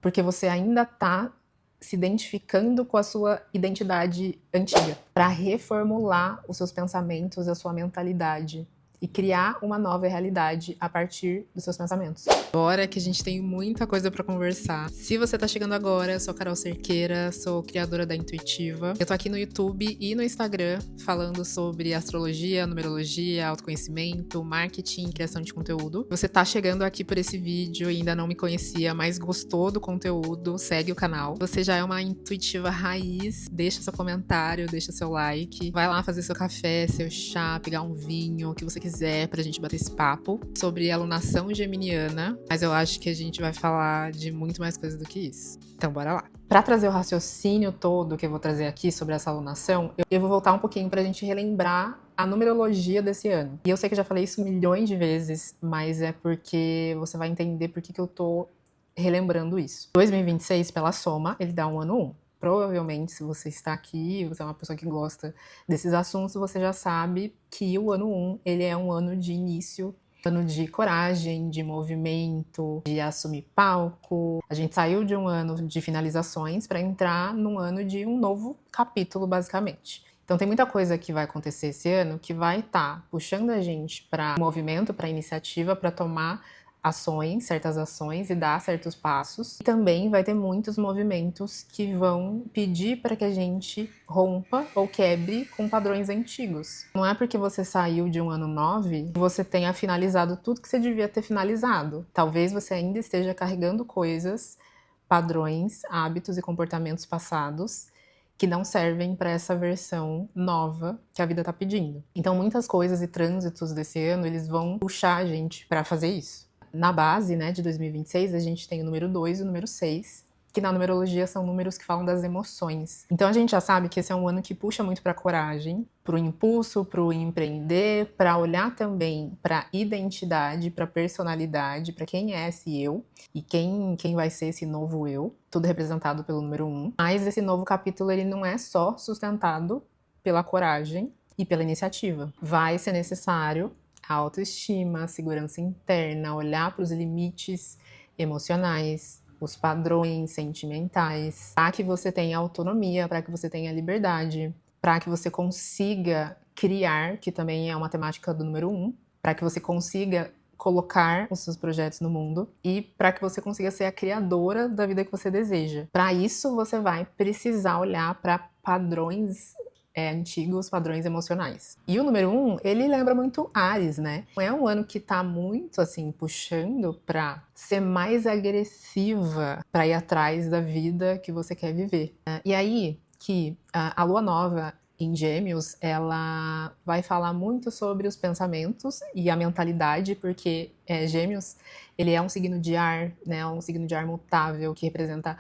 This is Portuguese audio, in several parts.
porque você ainda tá se identificando com a sua identidade antiga, para reformular os seus pensamentos, a sua mentalidade e criar uma nova realidade a partir dos seus pensamentos. Bora que a gente tem muita coisa pra conversar. Se você tá chegando agora, eu sou a Carol Cerqueira, sou criadora da Intuitiva. Eu tô aqui no YouTube e no Instagram falando sobre astrologia, numerologia, autoconhecimento, marketing, criação de conteúdo. Você tá chegando aqui por esse vídeo e ainda não me conhecia, mas gostou do conteúdo, segue o canal. Você já é uma intuitiva raiz, deixa seu comentário, deixa seu like, vai lá fazer seu café, seu chá, pegar um vinho, o que você quiser pra gente bater esse papo sobre alunação geminiana, mas eu acho que a gente vai falar de muito mais coisa do que isso. Então bora lá. Para trazer o raciocínio todo que eu vou trazer aqui sobre essa alunação, eu vou voltar um pouquinho pra gente relembrar a numerologia desse ano. E eu sei que eu já falei isso milhões de vezes, mas é porque você vai entender por que eu tô relembrando isso. 2026, pela soma, ele dá um ano 1. Provavelmente, se você está aqui, você é uma pessoa que gosta desses assuntos, você já sabe que o ano 1, ele é um ano de início, ano de coragem, de movimento, de assumir palco. A gente saiu de um ano de finalizações para entrar num ano de um novo capítulo, basicamente. Então tem muita coisa que vai acontecer esse ano que vai estar puxando a gente para movimento, para iniciativa, para tomar ações, certas ações e dar certos passos. E também vai ter muitos movimentos que vão pedir para que a gente rompa ou quebre com padrões antigos. Não é porque você saiu de um ano 9 que você tenha finalizado tudo que você devia ter finalizado. Talvez você ainda esteja carregando coisas, padrões, hábitos e comportamentos passados que não servem para essa versão nova que a vida está pedindo. Então muitas coisas e trânsitos desse ano, eles vão puxar a gente para fazer isso. Na base, né, de 2026, a gente tem o número 2 e o número 6, que na numerologia são números que falam das emoções. Então a gente já sabe que esse é um ano que puxa muito para a coragem, para o impulso, para o empreender, para olhar também para a identidade, para a personalidade, para quem é esse eu e quem vai ser esse novo eu, tudo representado pelo número 1. Mas esse novo capítulo, ele não é só sustentado pela coragem e pela iniciativa. Vai ser necessário a autoestima, a segurança interna, olhar para os limites emocionais, os padrões sentimentais, para que você tenha autonomia, para que você tenha liberdade, para que você consiga criar, que também é uma temática do número 1, para que você consiga colocar os seus projetos no mundo e para que você consiga ser a criadora da vida que você deseja. Para isso, você vai precisar olhar para padrões antigos, padrões emocionais. E o número 1, ele lembra muito Áries, né? É um ano que tá muito, assim, puxando pra ser mais agressiva, pra ir atrás da vida que você quer viver. E aí, que a lua nova em Gêmeos, ela vai falar muito sobre os pensamentos e a mentalidade, porque Gêmeos, ele é um signo de ar, né? Um signo de ar mutável, que representa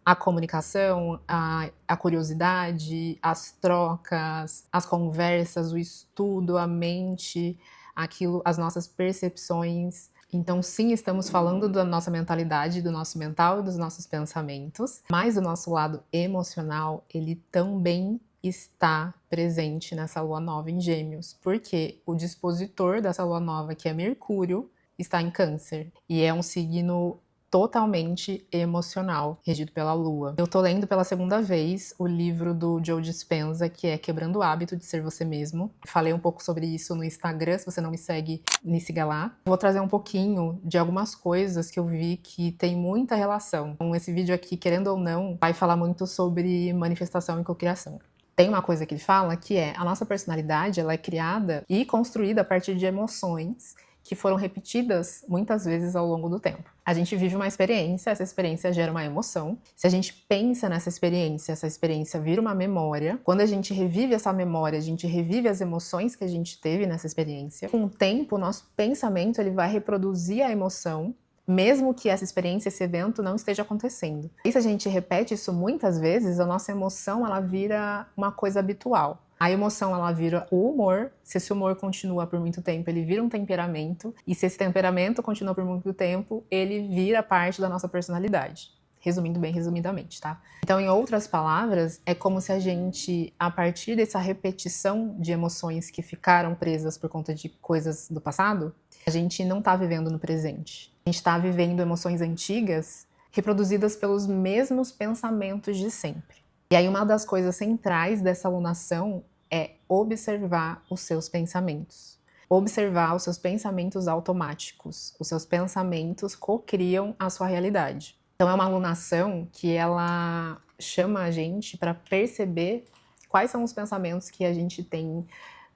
a comunicação, a curiosidade, as trocas, as conversas, o estudo, a mente, aquilo, as nossas percepções. Então, sim, estamos falando da nossa mentalidade, do nosso mental e dos nossos pensamentos, mas o nosso lado emocional, ele também está presente nessa lua nova em Gêmeos, porque o dispositor dessa lua nova, que é Mercúrio, está em Câncer, e é um signo totalmente emocional, regido pela Lua. Eu tô lendo pela segunda vez o livro do Joe Dispenza, que é Quebrando o Hábito de Ser Você Mesmo. Falei um pouco sobre isso no Instagram, se você não me segue, me siga lá. Vou trazer um pouquinho de algumas coisas que eu vi que tem muita relação. Então, esse vídeo aqui, querendo ou não, vai falar muito sobre manifestação e cocriação. Tem uma coisa que ele fala que é a nossa personalidade, ela é criada e construída a partir de emoções que foram repetidas muitas vezes ao longo do tempo. A gente vive uma experiência, essa experiência gera uma emoção. Se a gente pensa nessa experiência, essa experiência vira uma memória. Quando a gente revive essa memória, a gente revive as emoções que a gente teve nessa experiência. Com o tempo, o nosso pensamento ele vai reproduzir a emoção, mesmo que essa experiência, esse evento não esteja acontecendo. E se a gente repete isso muitas vezes, a nossa emoção ela vira uma coisa habitual. A emoção, ela vira o humor. Se esse humor continua por muito tempo, ele vira um temperamento. E se esse temperamento continua por muito tempo, ele vira parte da nossa personalidade. Resumindo bem resumidamente, tá? Então, em outras palavras, é como se a gente, a partir dessa repetição de emoções que ficaram presas por conta de coisas do passado, a gente não tá vivendo no presente. A gente tá vivendo emoções antigas reproduzidas pelos mesmos pensamentos de sempre. E aí uma das coisas centrais dessa alunação é observar os seus pensamentos. Observar os seus pensamentos automáticos. Os seus pensamentos co-criam a sua realidade. Então é uma alunação que ela chama a gente para perceber quais são os pensamentos que a gente tem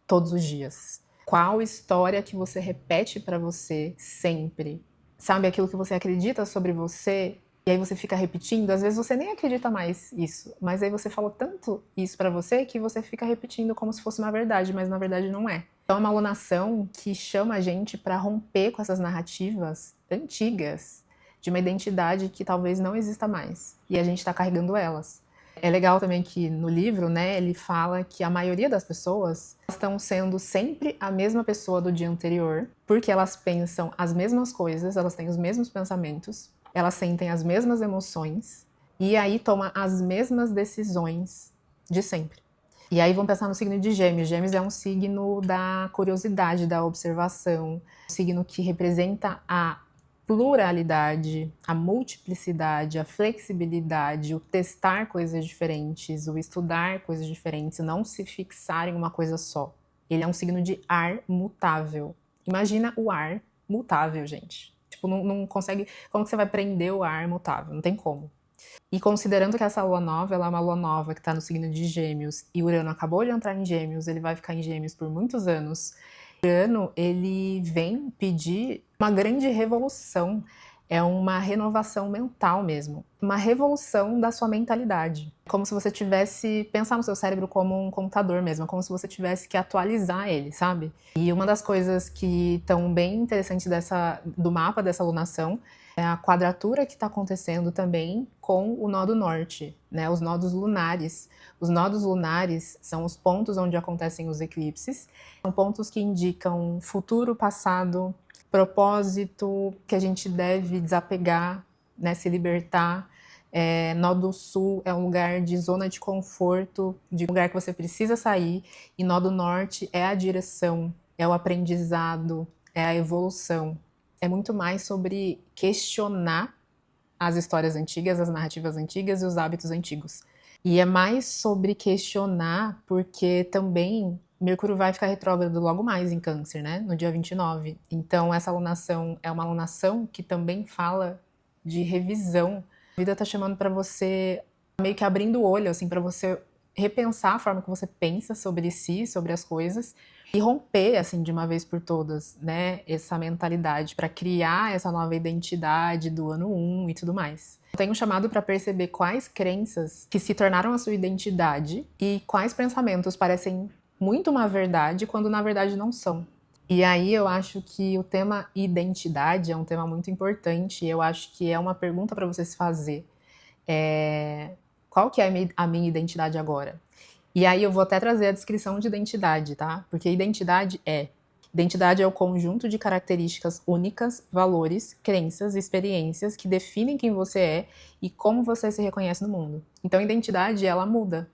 todos os dias. Qual história que você repete para você sempre? Sabe, aquilo que você acredita sobre você, e aí você fica repetindo, às vezes você nem acredita mais isso, mas aí você falou tanto isso para você que você fica repetindo como se fosse uma verdade, mas na verdade não é. Então é uma alunação que chama a gente para romper com essas narrativas antigas de uma identidade que talvez não exista mais, e a gente está carregando elas. É legal também que no livro, né, ele fala que a maioria das pessoas estão sendo sempre a mesma pessoa do dia anterior, porque elas pensam as mesmas coisas, elas têm os mesmos pensamentos, elas sentem as mesmas emoções e aí tomam as mesmas decisões de sempre. E aí vamos pensar no signo de Gêmeos. Gêmeos é um signo da curiosidade, da observação, um signo que representa a pluralidade, a multiplicidade, a flexibilidade, o testar coisas diferentes, o estudar coisas diferentes, não se fixar em uma coisa só. Ele é um signo de ar mutável. Imagina o ar mutável, gente. Tipo, não consegue... Como que você vai prender o ar mutável? Não tem como. E considerando que essa lua nova, ela é uma lua nova que está no signo de Gêmeos, e Urano acabou de entrar em Gêmeos, ele vai ficar em Gêmeos por muitos anos. Urano, ele vem pedir uma grande revolução, é uma renovação mental mesmo, uma revolução da sua mentalidade. Como se você tivesse, pensar no seu cérebro como um computador mesmo, como se você tivesse que atualizar ele, sabe? E uma das coisas que estão bem interessantes do mapa dessa alunação é a quadratura que está acontecendo também com o nó do norte, né? Os nodos lunares. Os nodos lunares são os pontos onde acontecem os eclipses. São pontos que indicam futuro, passado, propósito, que a gente deve desapegar, né? Se libertar. Nó do sul é um lugar de zona de conforto, de lugar que você precisa sair. E nó do norte é a direção, é o aprendizado, é a evolução. É muito mais sobre questionar as histórias antigas, as narrativas antigas e os hábitos antigos. E é mais sobre questionar porque também Mercúrio vai ficar retrógrado logo mais em Câncer, né? No dia 29. Então essa alunação é uma alunação que também fala de revisão. A vida tá chamando para você meio que abrindo o olho, assim, para você repensar a forma que você pensa sobre si, sobre as coisas, e romper, assim, de uma vez por todas, né, essa mentalidade para criar essa nova identidade do ano 1 e tudo mais. Eu tenho chamado para perceber quais crenças que se tornaram a sua identidade e quais pensamentos parecem muito uma verdade quando na verdade não são. E aí eu acho que o tema identidade é um tema muito importante e eu acho que é uma pergunta para você se fazer. Qual que é a minha identidade agora? E aí eu vou até trazer a descrição de identidade, tá? Porque identidade é o conjunto de características únicas, valores, crenças, experiências que definem quem você é e como você se reconhece no mundo. Então identidade, ela muda,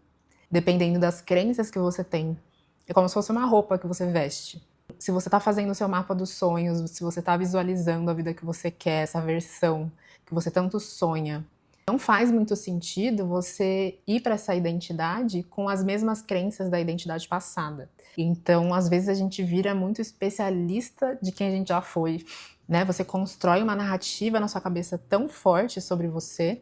dependendo das crenças que você tem. É como se fosse uma roupa que você veste. Se você tá fazendo o seu mapa dos sonhos, se você tá visualizando a vida que você quer, essa versão que você tanto sonha, não faz muito sentido você ir para essa identidade com as mesmas crenças da identidade passada. Então, às vezes a gente vira muito especialista de quem a gente já foi, né? Você constrói uma narrativa na sua cabeça tão forte sobre você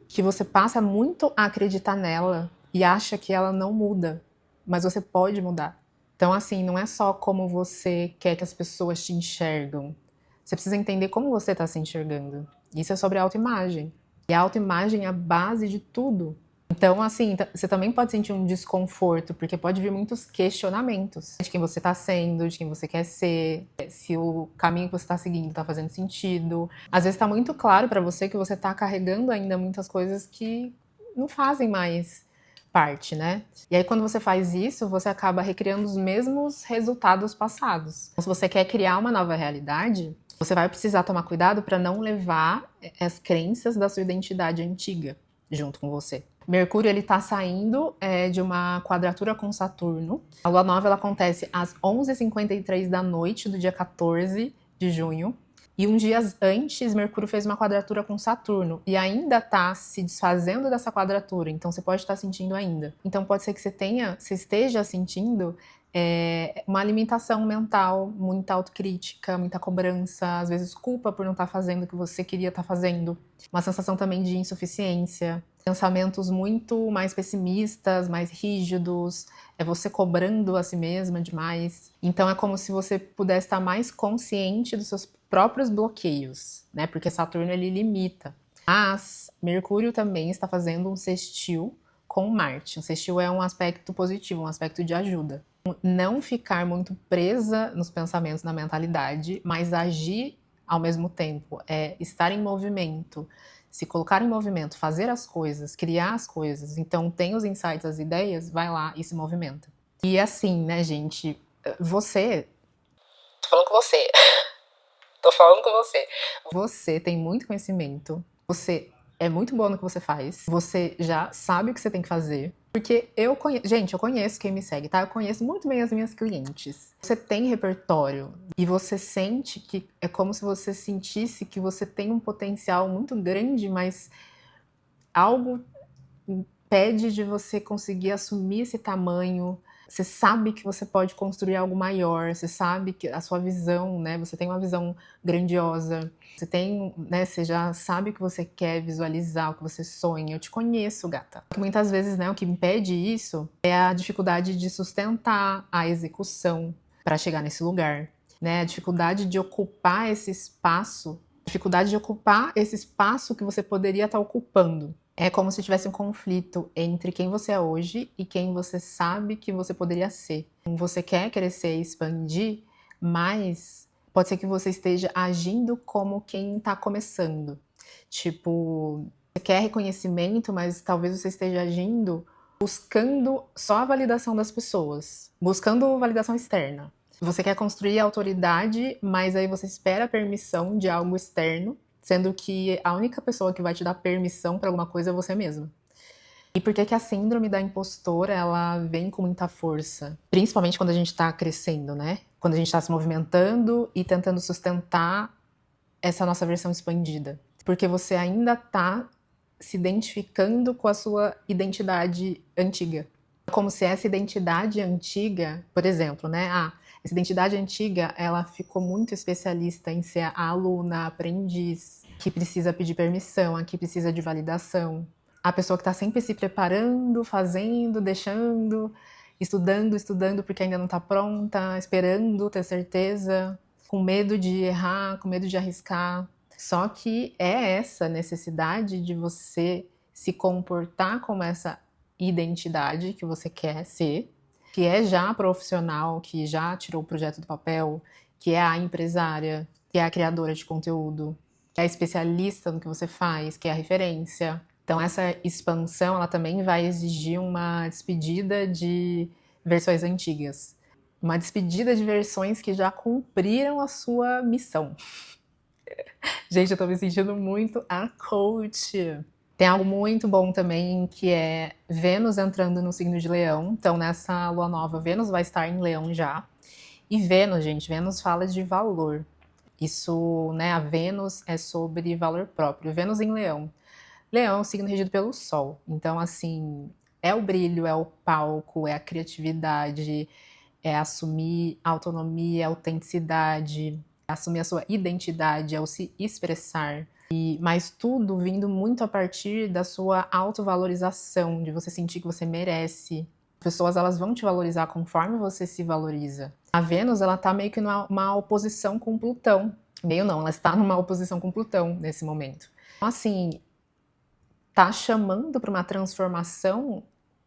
que você passa muito a acreditar nela e acha que ela não muda, mas você pode mudar. Então, assim, não é só como você quer que as pessoas te enxergam. Você precisa entender como você está se enxergando. Isso é sobre autoimagem. E a autoimagem é a base de tudo. Então, assim, você também pode sentir um desconforto, porque pode vir muitos questionamentos de quem você está sendo, de quem você quer ser, se o caminho que você está seguindo está fazendo sentido. Às vezes está muito claro para você que você está carregando ainda muitas coisas que não fazem mais parte, né? E aí, quando você faz isso, você acaba recriando os mesmos resultados passados. Então, se você quer criar uma nova realidade, você vai precisar tomar cuidado para não levar as crenças da sua identidade antiga junto com você. Mercúrio, ele tá saindo de uma quadratura com Saturno. A lua nova, ela acontece às 11h53 da noite do dia 14 de junho. E uns dias antes, Mercúrio fez uma quadratura com Saturno e ainda está se desfazendo dessa quadratura, então você pode estar sentindo ainda. Então pode ser que você esteja sentindo uma alimentação mental, muita autocrítica, muita cobrança, às vezes culpa por não estar fazendo o que você queria estar fazendo. Uma sensação também de insuficiência, pensamentos muito mais pessimistas, mais rígidos, você cobrando a si mesma demais. Então é como se você pudesse estar mais consciente dos seus próprios bloqueios, né? Porque Saturno ele limita. Mas Mercúrio também está fazendo um sextil com Marte. Um sextil é um aspecto positivo, um aspecto de ajuda. Não ficar muito presa nos pensamentos, na mentalidade, mas agir ao mesmo tempo, estar em movimento, se colocar em movimento, fazer as coisas, criar as coisas. Então tem os insights, as ideias, vai lá e se movimenta. E assim, né, gente, você... Tô falando com você. Tô falando com você. Você tem muito conhecimento, você é muito boa no que você faz, você já sabe o que você tem que fazer. Porque eu conheço, gente, eu conheço quem me segue, tá? Eu conheço muito bem as minhas clientes. Você tem repertório e você sente que é como se você sentisse que você tem um potencial muito grande, mas algo impede de você conseguir assumir esse tamanho. Você sabe que você pode construir algo maior, você sabe que a sua visão, né? Você tem uma visão grandiosa, você tem, né? Você já sabe o que você quer visualizar, o que você sonha. Eu te conheço, gata. Muitas vezes, né? O que impede isso é a dificuldade de sustentar a execução para chegar nesse lugar, né? A dificuldade de ocupar esse espaço, que você poderia estar ocupando. É como se tivesse um conflito entre quem você é hoje e quem você sabe que você poderia ser. Você quer crescer e expandir, mas pode ser que você esteja agindo como quem está começando. Tipo, você quer reconhecimento, mas talvez você esteja agindo buscando só a validação das pessoas, buscando validação externa. Você quer construir autoridade, mas aí você espera a permissão de algo externo, sendo que a única pessoa que vai te dar permissão para alguma coisa é você mesmo. E por que a síndrome da impostora, ela vem com muita força? Principalmente quando a gente está crescendo, né? Quando a gente está se movimentando e tentando sustentar essa nossa versão expandida. Porque você ainda está se identificando com a sua identidade antiga. Como se essa identidade antiga, por exemplo, né? Essa identidade antiga, ela ficou muito especialista em ser a aluna, a aprendiz, que precisa pedir permissão, a que precisa de validação. A pessoa que está sempre se preparando, fazendo, deixando, estudando porque ainda não está pronta, esperando ter certeza, com medo de errar, com medo de arriscar. Só que é essa necessidade de você se comportar como essa identidade que você quer ser, que é já profissional, que já tirou o projeto do papel, que é a empresária, que é a criadora de conteúdo, que é a especialista no que você faz, que é a referência. Então essa expansão, ela também vai exigir uma despedida de versões antigas. Uma despedida de versões que já cumpriram a sua missão. Gente, eu tô me sentindo muito a coach. Tem algo muito bom também, que é Vênus entrando no signo de Leão. Então, nessa lua nova, Vênus vai estar em Leão já. E Vênus, gente, Vênus fala de valor. Isso, né, a Vênus é sobre valor próprio. Vênus em Leão. Leão é um signo regido pelo Sol. Então, assim, é o brilho, é o palco, é a criatividade, é assumir autonomia, autenticidade, assumir a sua identidade, é o se expressar. Mas tudo vindo muito a partir da sua autovalorização, de você sentir que você merece. As pessoas, elas vão te valorizar conforme você se valoriza. A Vênus, ela tá meio que numa oposição com Plutão. Meio não, ela está numa oposição com Plutão nesse momento. Então, assim, tá chamando para uma transformação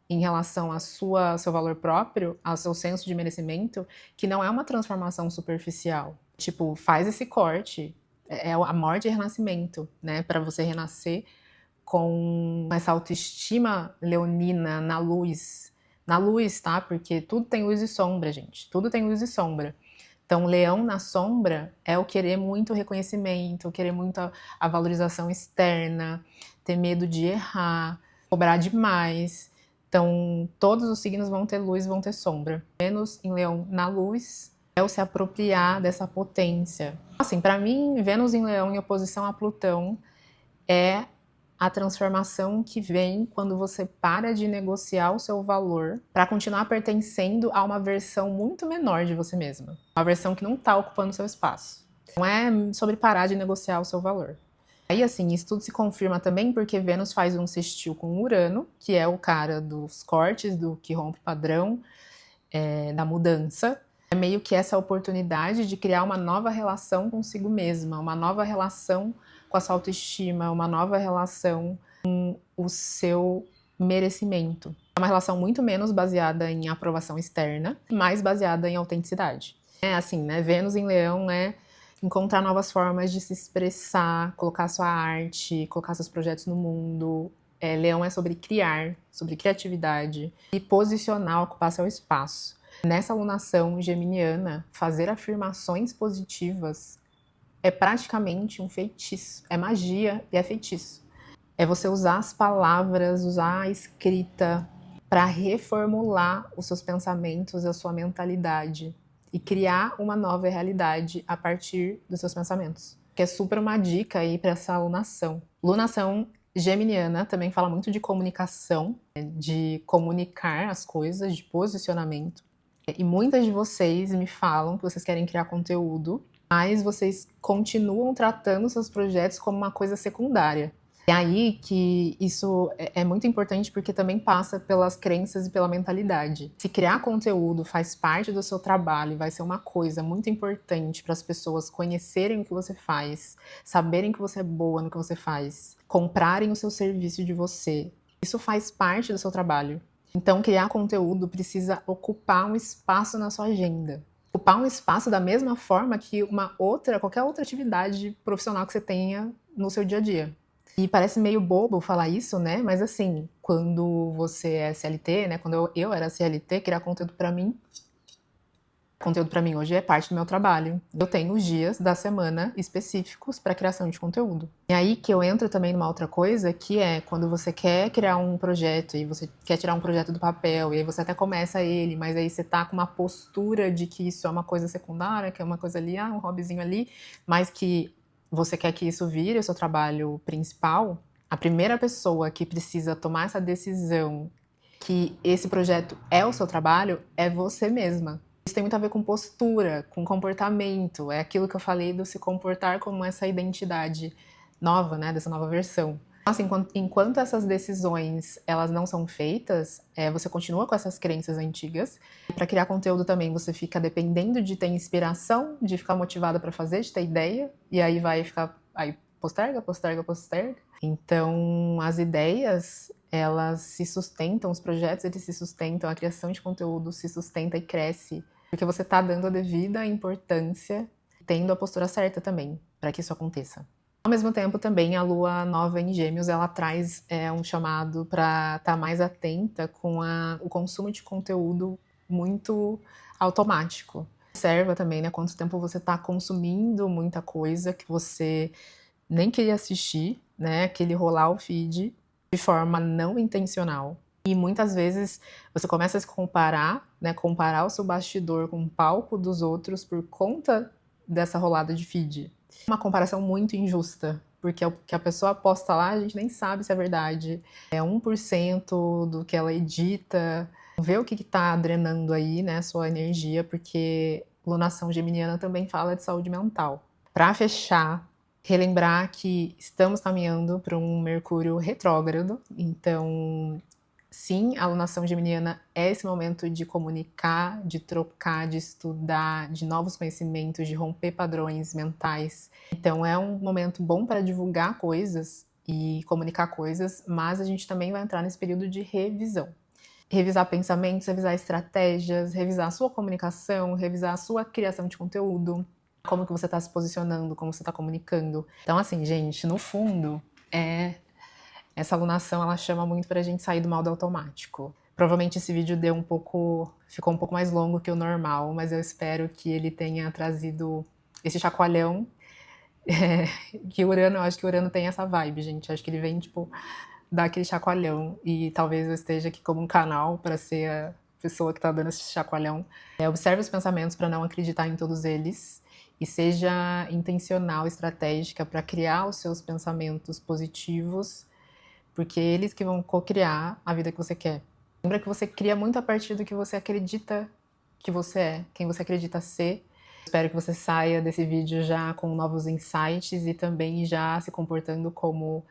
em relação ao seu valor próprio, ao seu senso de merecimento, que não é uma transformação superficial. Tipo, faz esse corte, é a morte e renascimento, né? Para você renascer com essa autoestima leonina na luz, tá? Porque tudo tem luz e sombra, gente. Tudo tem luz e sombra. Então, leão na sombra é o querer muito reconhecimento, querer muito a valorização externa, ter medo de errar, cobrar demais. Então, todos os signos vão ter luz, vão ter sombra. Vênus em Leão na luz, é o se apropriar dessa potência. Assim, para mim, Vênus em Leão em oposição a Plutão é a transformação que vem quando você para de negociar o seu valor para continuar pertencendo a uma versão muito menor de você mesma. Uma versão que não está ocupando o seu espaço. Não é sobre parar de negociar o seu valor. Aí, assim, isso tudo se confirma também porque Vênus faz um sextil com Urano, que é o cara dos cortes, do que rompe padrão, da mudança. É meio que essa oportunidade de criar uma nova relação consigo mesma, uma nova relação com a sua autoestima, uma nova relação com o seu merecimento. É uma relação muito menos baseada em aprovação externa, mais baseada em autenticidade. É assim, né? Vênus em Leão é encontrar novas formas de se expressar, colocar sua arte, colocar seus projetos no mundo. Leão é sobre criar, sobre criatividade e posicionar, ocupar seu espaço. Nessa alunação geminiana, fazer afirmações positivas é praticamente um feitiço, é magia e é feitiço. É você usar as palavras, usar a escrita para reformular os seus pensamentos, a sua mentalidade e criar uma nova realidade a partir dos seus pensamentos. Que é super uma dica aí para essa alunação. Lunação geminiana também fala muito de comunicação, de comunicar as coisas, de posicionamento. E muitas de vocês me falam que vocês querem criar conteúdo, mas vocês continuam tratando seus projetos como uma coisa secundária. É aí que isso é muito importante porque também passa pelas crenças e pela mentalidade. Se criar conteúdo faz parte do seu trabalho, vai ser uma coisa muito importante para as pessoas conhecerem o que você faz, saberem que você é boa no que você faz, comprarem o seu serviço de você. Isso faz parte do seu trabalho. Então, criar conteúdo precisa ocupar um espaço na sua agenda. Ocupar um espaço da mesma forma que qualquer outra atividade profissional que você tenha no seu dia a dia. E parece meio bobo falar isso, né? Mas assim, quando você é CLT, né? Quando eu era CLT, criar conteúdo para mim hoje é parte do meu trabalho. Eu tenho os dias da semana específicos para criação de conteúdo. E aí que eu entro também numa outra coisa, que é quando você quer criar um projeto e você quer tirar um projeto do papel, e aí você até começa ele, mas aí você tá com uma postura de que isso é uma coisa secundária, que é uma coisa ali, um hobbyzinho ali, mas que você quer que isso vire o seu trabalho principal. A primeira pessoa que precisa tomar essa decisão que esse projeto é o seu trabalho é você mesma. Isso tem muito a ver com postura, com comportamento. É aquilo que eu falei do se comportar como essa identidade nova, né, dessa nova versão. Assim, enquanto essas decisões elas não são feitas, você continua com essas crenças antigas. Para criar conteúdo também, você fica dependendo de ter inspiração, de ficar motivada para fazer, de ter ideia, e aí vai ficar posterga. Então, as ideias, elas se sustentam, os projetos eles se sustentam, a criação de conteúdo se sustenta e cresce, porque você está dando a devida importância, tendo a postura certa também, para que isso aconteça. Ao mesmo tempo, também, a lua nova em Gêmeos, ela traz um chamado para estar mais atenta com o consumo de conteúdo muito automático. Observa também, né, quanto tempo você está consumindo muita coisa que você nem queria assistir, né, aquele rolar o feed de forma não intencional. E muitas vezes você começa a se comparar, né, comparar o seu bastidor com o palco dos outros por conta dessa rolada de feed. Uma comparação muito injusta, porque o que a pessoa posta lá, a gente nem sabe se é verdade. É 1% do que ela edita. Vê o que está drenando aí, né, sua energia, porque lunação geminiana também fala de saúde mental. Para fechar, relembrar que estamos caminhando para um Mercúrio retrógrado, então sim, a alunação geminiana é esse momento de comunicar, de trocar, de estudar, de novos conhecimentos, de romper padrões mentais. Então é um momento bom para divulgar coisas e comunicar coisas, mas a gente também vai entrar nesse período de revisão. Revisar pensamentos, revisar estratégias, revisar a sua comunicação, revisar a sua criação de conteúdo, como que você está se posicionando, como você está comunicando. Então assim, gente, no fundo, essa alunação, ela chama muito pra gente sair do modo automático. Provavelmente esse vídeo ficou um pouco mais longo que o normal, mas eu espero que ele tenha trazido esse chacoalhão. Que Urano, eu acho que Urano tem essa vibe, gente. Eu acho que ele vem, tipo, dar aquele chacoalhão. E talvez eu esteja aqui como um canal para ser pessoa que tá dando esse chacoalhão. Observe os pensamentos para não acreditar em todos eles e seja intencional, estratégica para criar os seus pensamentos positivos, porque eles que vão co-criar a vida que você quer. Lembra que você cria muito a partir do que você acredita que você é, quem você acredita ser. Espero que você saia desse vídeo já com novos insights e também já se comportando como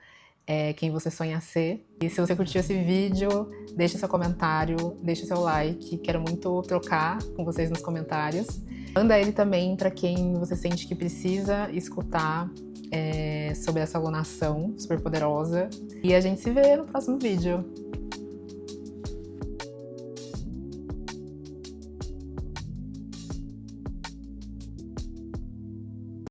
quem você sonha ser. E se você curtiu esse vídeo, deixa seu comentário, deixa seu like, quero muito trocar com vocês nos comentários. Manda ele também para quem você sente que precisa escutar sobre essa alunação super poderosa. E a gente se vê no próximo vídeo.